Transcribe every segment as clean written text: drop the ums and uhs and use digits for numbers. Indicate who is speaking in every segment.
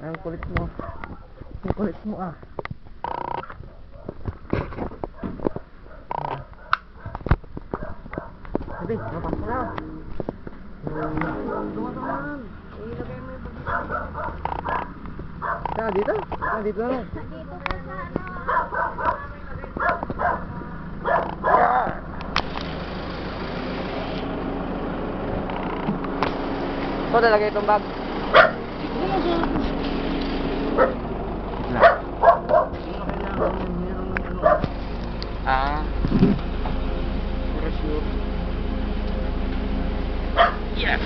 Speaker 1: Ang kulit mo. Ang kulit mo ah. Sabi, mapasok na. Dumadaan. Ilagay mo yung pagkita. Dito? Dito na lang.
Speaker 2: Dito pa sa
Speaker 1: So, talagay itong bag. Ah. For sure. Yes.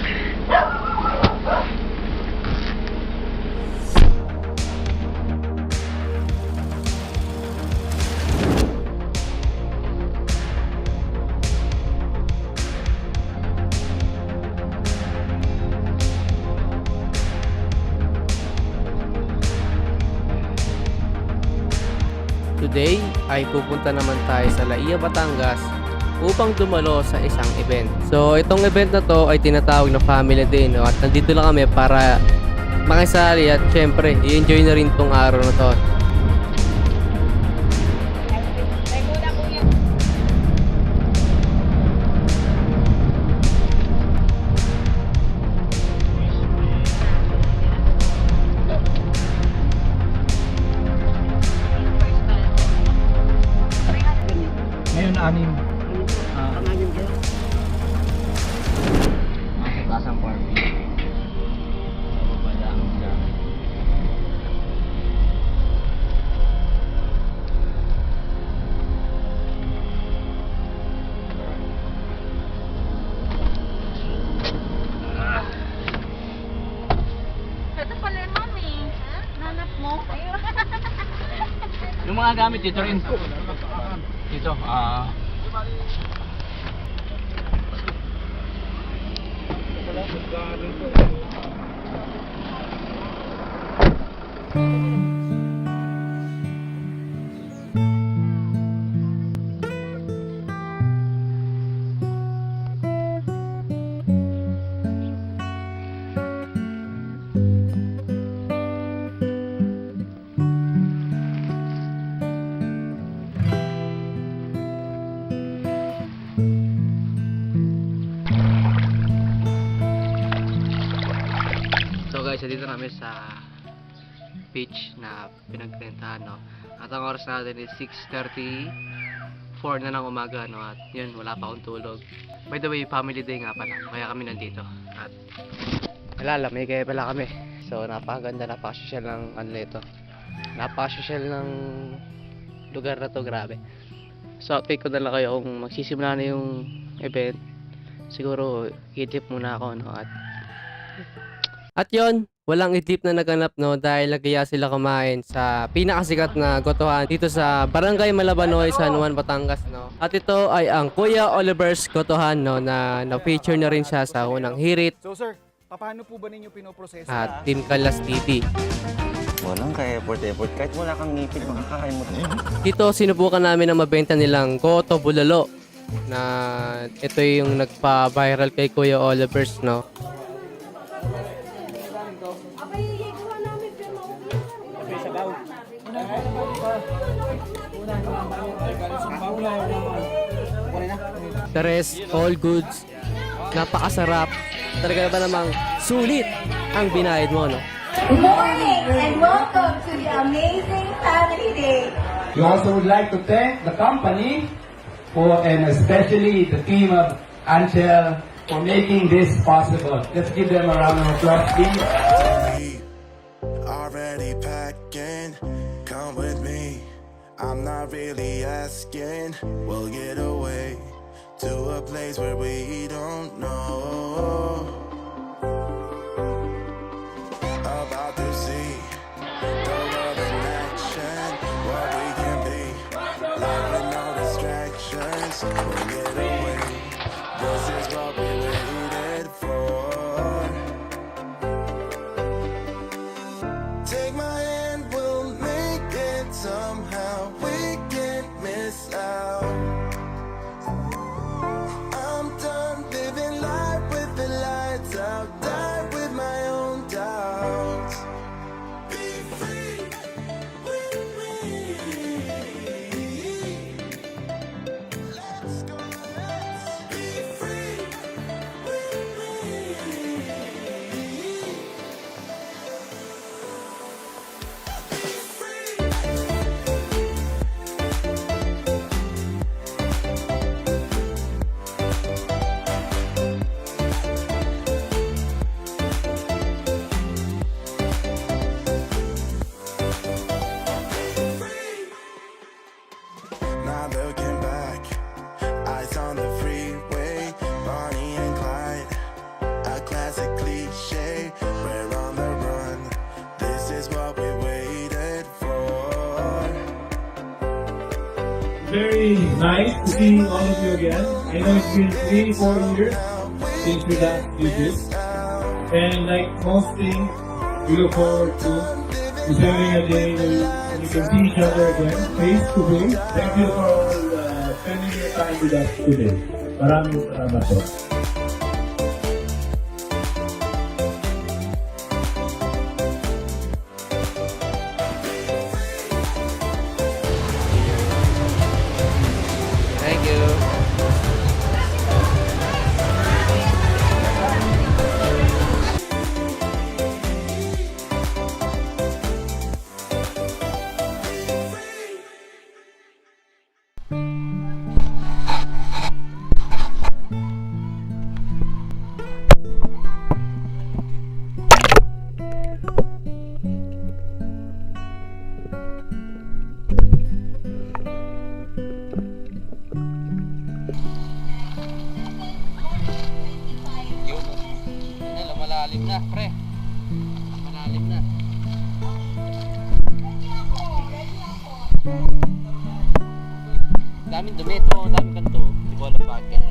Speaker 1: Today ay pupunta naman tayo sa Laia, Batangas upang dumalo sa isang event. So itong event na to ay tinatawag na Family Day, no? At nandito lang kami para makisali at syempre i-enjoy na rin tong araw na to.
Speaker 3: Ngayon, anim.
Speaker 1: Pangayong kayo.
Speaker 3: Nasa tasang party. Wala ang siya.
Speaker 2: Ito pala yung mami. Nanap mo.
Speaker 3: Yung mga gamit dito rin. Dito,
Speaker 1: So guys, dito kami sa beach na pinagkrentahan, no? At ang oras natin is 6:34 na ng umaga, no? At yun, wala pa akong tulog. By the way, family day nga pala, kaya kami nandito. At lamig kaya pala kami. So napakaganda, napakasosyal ng ano nito. Napakasosyal ng lugar na to, grabe. So update ko na lang kayo kung magsisimula na yung event. Siguro i-tip muna ako, no? At yon, walang idlip na naganap, no, dahil nagkaya sila kumain sa pinakasikat na gotohan dito sa Barangay Malabanoy, San Juan, Batangas, no. At ito ay ang Kuya Oliver's Gotohan, no, na na-feature na rin siya sa unang hirit
Speaker 4: So sir, paano po ba ninyo pinoproseso?
Speaker 1: at Team Kalas TV.
Speaker 5: Walang ka-effort. Kahit wala kang ngipin, makakain mo ito.
Speaker 1: Dito sinubukan namin ang mabenta nilang Goto Bulalo na ito yung nagpa-viral kay Kuya Oliver's, no. The rest, all goods. Napakasarap. Talaga ba namang sulit ang binayad mo, no?
Speaker 6: Good morning and welcome to the amazing Family Day.
Speaker 7: We also would like to thank the company and especially the team of Angel for making this possible. Let's give them a round of applause, please.
Speaker 8: Already packing, come with me. I'm not really asking. We'll get away to a place where we don't know. About to see the world in action, what we can be. Life with no distractions. We'll get away. This is what we waited for. Take my hand, we'll make it somehow. We can't miss out. I'm done living life with
Speaker 9: very nice to see all of you again. I know it's been 3-4 years since we last did this. And like most things, we look forward to having a day when you can see each other again, face to face. Thank you for spending your time with us today. Maraming salamat po.
Speaker 1: Thank you. Malalim na, pre. Malalim na. Daming dumi ito, daming kanto. Di ko alam bakit.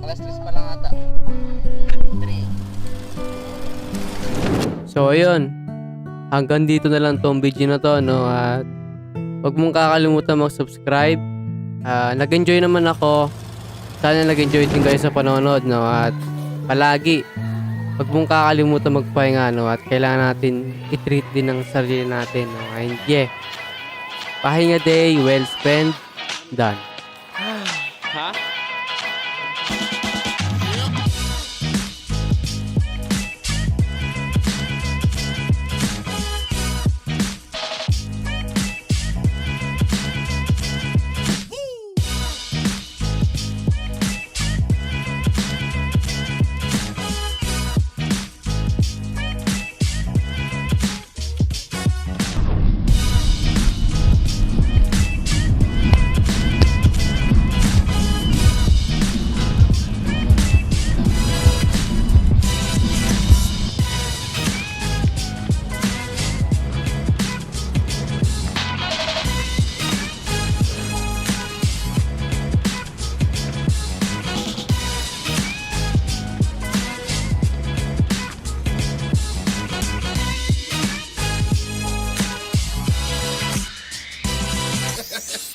Speaker 1: Alas 3 pa lang ata. 3. So ayun. Hanggang dito na lang tong video na to, no? At huwag mong kakalimutan mag-subscribe. Nag-enjoy naman ako. Sana nag-enjoy din kayo sa panonood, no? At palagi huwag mong kakalimutan magpahinga, no? At kailangan natin i-treat din ang sarili natin, no? And yeah. Pahinga day well spent. Done.